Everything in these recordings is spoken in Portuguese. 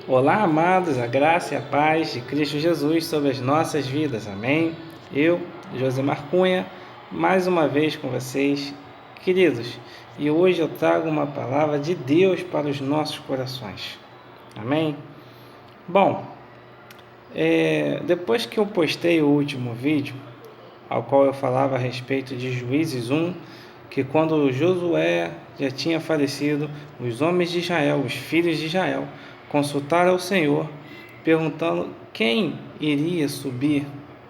Olá, amados, a graça e a paz de Cristo Jesus sobre as nossas vidas, amém? Eu, Josemar Cunha, mais uma vez com vocês, queridos, e hoje eu trago uma palavra de Deus para os nossos corações, amém? Bom, depois que eu postei o último vídeo, ao qual eu falava a respeito de Juízes 1, que quando Josué já tinha falecido, os homens de Israel, os filhos de Israel, consultaram ao Senhor, perguntando quem iria subir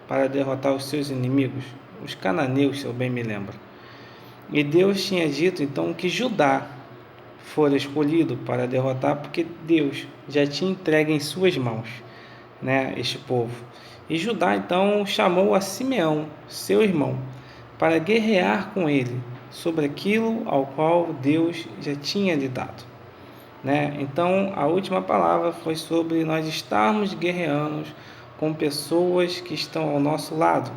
para derrotar os seus inimigos, os cananeus, se eu bem me lembro. E Deus tinha dito então que Judá fora escolhido para derrotar, porque Deus já tinha entregue em suas mãos, este povo. E Judá então chamou a Simeão, seu irmão, para guerrear com ele sobre aquilo ao qual Deus já tinha lhe dado. Então, a última palavra foi sobre nós estarmos guerreando com pessoas que estão ao nosso lado.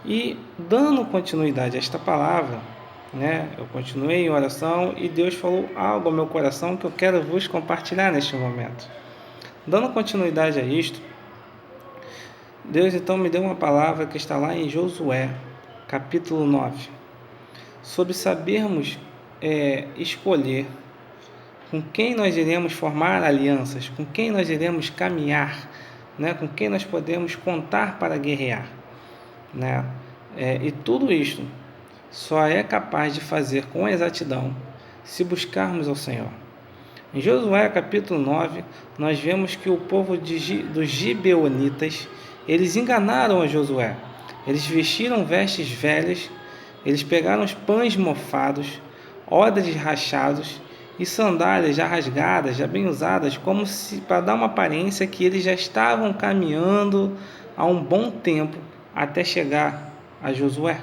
E dando continuidade a esta palavra, eu continuei em oração e Deus falou algo ao meu coração que eu quero vos compartilhar neste momento. Dando continuidade a isto, Deus então me deu uma palavra que está lá em Josué, capítulo 9, sobre sabermos escolher com quem nós iremos formar alianças, com quem nós iremos caminhar, com quem nós podemos contar para guerrear. E tudo isto só é capaz de fazer com exatidão se buscarmos ao Senhor. Em Josué capítulo 9, nós vemos que o povo dos gibeonitas, eles enganaram a Josué. Eles vestiram vestes velhas, eles pegaram os pães mofados, odres rachados e sandálias já rasgadas, já bem usadas, como se para dar uma aparência que eles já estavam caminhando há um bom tempo até chegar a Josué,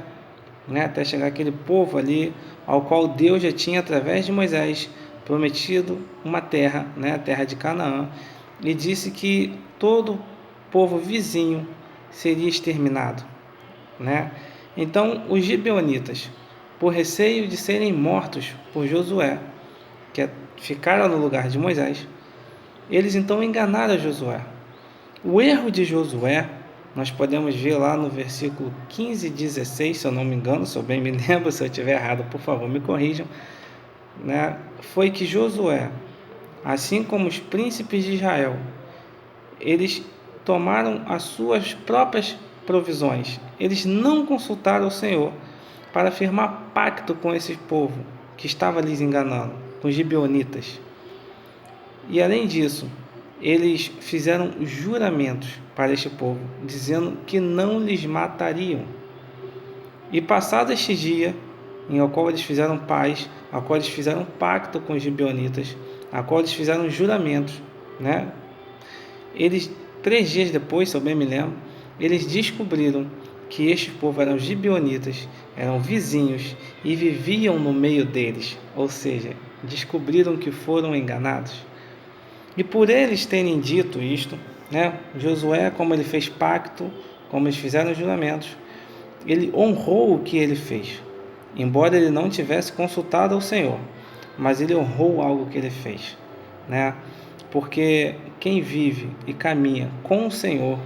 até chegar aquele povo ali ao qual Deus já tinha, através de Moisés, prometido uma terra, a terra de Canaã, e disse que todo povo vizinho seria exterminado. Então, os gibeonitas, por receio de serem mortos por Josué, que ficaram no lugar de Moisés, eles então enganaram Josué. O erro de Josué, nós podemos ver lá no versículo 15 e 16, se eu não me engano, se eu bem me lembro, se eu estiver errado, por favor, me corrijam, foi que Josué, assim como os príncipes de Israel, eles tomaram as suas próprias provisões. Eles não consultaram o Senhor para firmar pacto com esse povo que estava lhes enganando, com os gibeonitas. E além disso, eles fizeram juramentos para este povo, dizendo que não lhes matariam. E passado este dia, em ao qual eles fizeram paz, ao qual eles fizeram pacto com os gibeonitas, ao qual eles fizeram juramentos, eles, 3 dias depois, se eu bem me lembro, eles descobriram que este povo eram gibeonitas, eram vizinhos e viviam no meio deles, ou seja, descobriram que foram enganados. E por eles terem dito isto, Josué, como ele fez pacto, como eles fizeram juramentos, ele honrou o que ele fez, embora ele não tivesse consultado ao Senhor, mas ele honrou algo que ele fez, porque quem vive e caminha com o Senhor,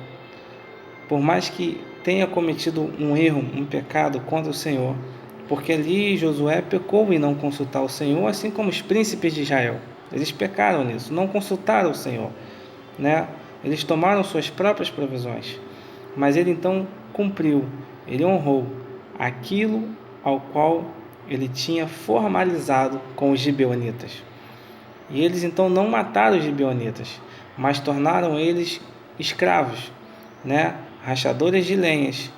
por mais que tenha cometido um erro, um pecado contra o Senhor, porque ali Josué pecou em não consultar o Senhor, assim como os príncipes de Israel, eles pecaram nisso, não consultaram o Senhor, eles tomaram suas próprias provisões, mas ele então cumpriu, ele honrou aquilo ao qual ele tinha formalizado com os gibeonitas. E eles então não mataram os gibeonitas, mas tornaram eles escravos, rachadores de lenhas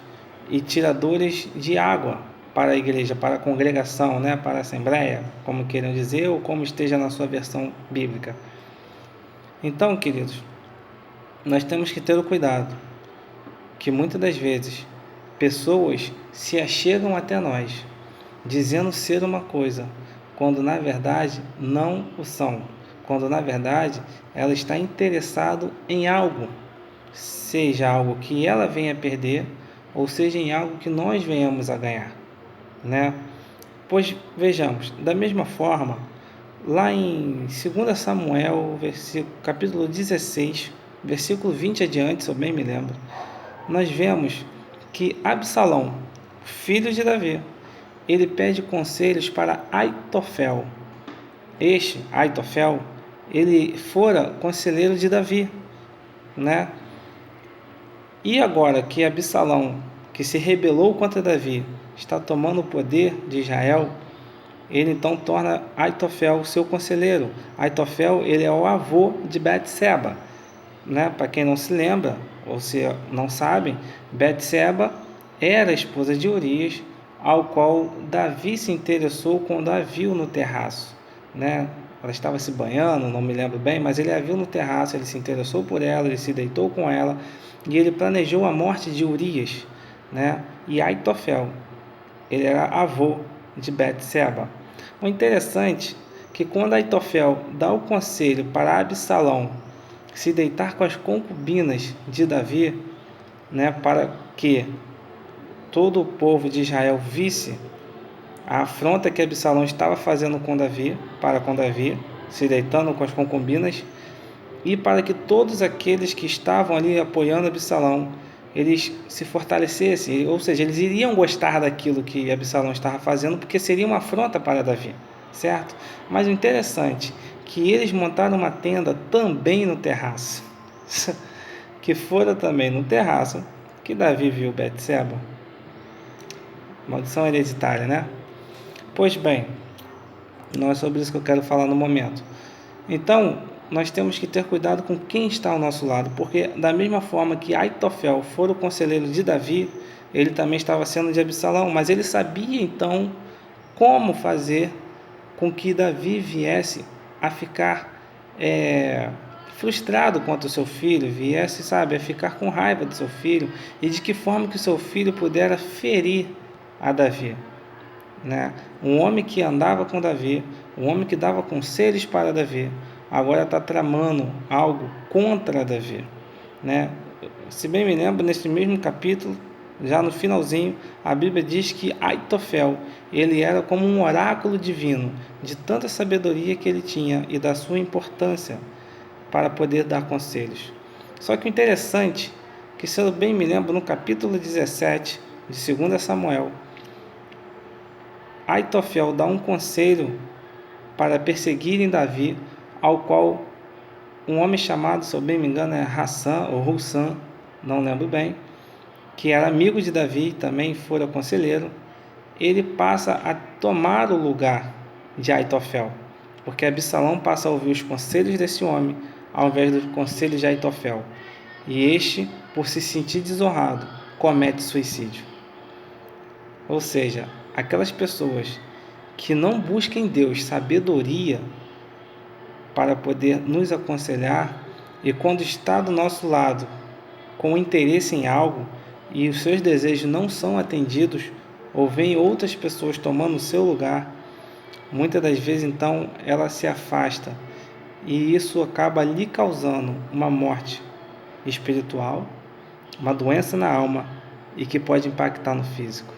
e tiradores de água para a igreja, para a congregação, para a assembleia, como queiram dizer, ou como esteja na sua versão bíblica. Então, queridos, nós temos que ter o cuidado que muitas das vezes pessoas se achegam até nós, dizendo ser uma coisa, quando na verdade não o são, quando na verdade ela está interessada em algo, seja algo que ela venha a perder, ou seja em algo que nós venhamos a ganhar, Pois vejamos, da mesma forma, Lá em 2 Samuel, capítulo 16, versículo 20 adiante, se eu bem me lembro, nós vemos que Absalão, filho de Davi, ele pede conselhos para Aitofel. Este, Aitofel, ele fora conselheiro de Davi, né? E agora que Absalão, que se rebelou contra Davi, está tomando o poder de Israel, ele então torna Aitofel seu conselheiro. Aitofel, ele é o avô de Betseba, né? Para quem não se lembra, ou se não sabe, Betseba era a esposa de Urias, ao qual Davi se interessou quando a viu no terraço, né? Ela estava se banhando, não me lembro bem, mas ele a viu no terraço, ele se interessou por ela, ele se deitou com ela, e ele planejou a morte de Urias, né? E Aitofel, ele era avô de Betseba. O interessante é que quando Aitofel dá o conselho para Absalão se deitar com as concubinas de Davi, né, para que todo o povo de Israel visse a afronta que Absalão estava fazendo com Davi, se deitando com as concubinas, e para que todos aqueles que estavam ali apoiando Absalão, eles se fortalecessem, ou seja, eles iriam gostar daquilo que Absalão estava fazendo, porque seria uma afronta para Davi, certo? Mas o interessante é que eles montaram uma tenda também no terraço, que fora também no terraço que Davi viu Betseba. Maldição hereditária, né? Pois bem, não é sobre isso que eu quero falar no momento. Então, nós temos que ter cuidado com quem está ao nosso lado, porque da mesma forma que Aitofel fora o conselheiro de Davi, ele também estava sendo de Absalão, mas ele sabia então como fazer com que Davi viesse a ficar frustrado contra o seu filho, viesse, a ficar com raiva do seu filho, e de que forma que o seu filho pudera ferir a Davi, né? Um homem que andava com Davi, um homem que dava conselhos para Davi, agora está tramando algo contra Davi, né? Se bem me lembro, nesse mesmo capítulo, já no finalzinho, a Bíblia diz que Aitofel, ele era como um oráculo divino, de tanta sabedoria que ele tinha e da sua importância para poder dar conselhos. Só que o interessante, que se eu bem me lembro, no capítulo 17 de 2 Samuel, Aitofel dá um conselho para perseguirem Davi, ao qual um homem chamado, se eu bem me engano, é Hassan ou Hussan, não lembro bem, que era amigo de Davi e também fora conselheiro, ele passa a tomar o lugar de Aitofel, porque Absalão passa a ouvir os conselhos desse homem ao invés dos conselhos de Aitofel, e este, por se sentir desonrado, comete suicídio. Ou seja, aquelas pessoas que não buscam em Deus sabedoria para poder nos aconselhar, e quando está do nosso lado com interesse em algo e os seus desejos não são atendidos, ou vem outras pessoas tomando o seu lugar, muitas das vezes então ela se afasta, e isso acaba lhe causando uma morte espiritual, uma doença na alma e que pode impactar no físico.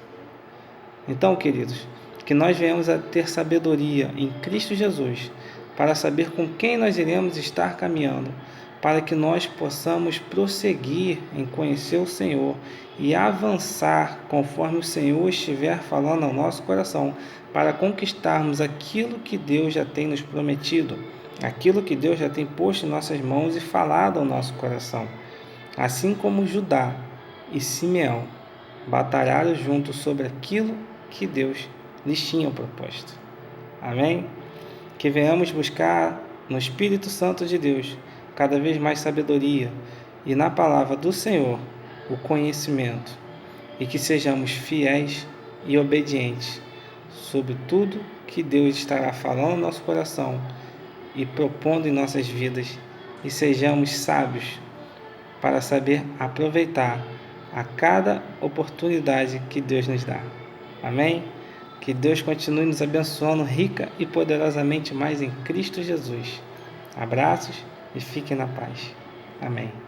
Então, queridos, que nós venhamos a ter sabedoria em Cristo Jesus para saber com quem nós iremos estar caminhando, para que nós possamos prosseguir em conhecer o Senhor e avançar conforme o Senhor estiver falando ao nosso coração, para conquistarmos aquilo que Deus já tem nos prometido, aquilo que Deus já tem posto em nossas mãos e falado ao nosso coração. Assim como Judá e Simeão batalharam juntos sobre aquilo que Deus lhes tinha proposto. Amém? Que venhamos buscar no Espírito Santo de Deus cada vez mais sabedoria e na palavra do Senhor o conhecimento, e que sejamos fiéis e obedientes sobre tudo que Deus estará falando no nosso coração e propondo em nossas vidas, e sejamos sábios para saber aproveitar a cada oportunidade que Deus nos dá. Amém? Que Deus continue nos abençoando rica e poderosamente mais em Cristo Jesus. Abraços e fiquem na paz. Amém.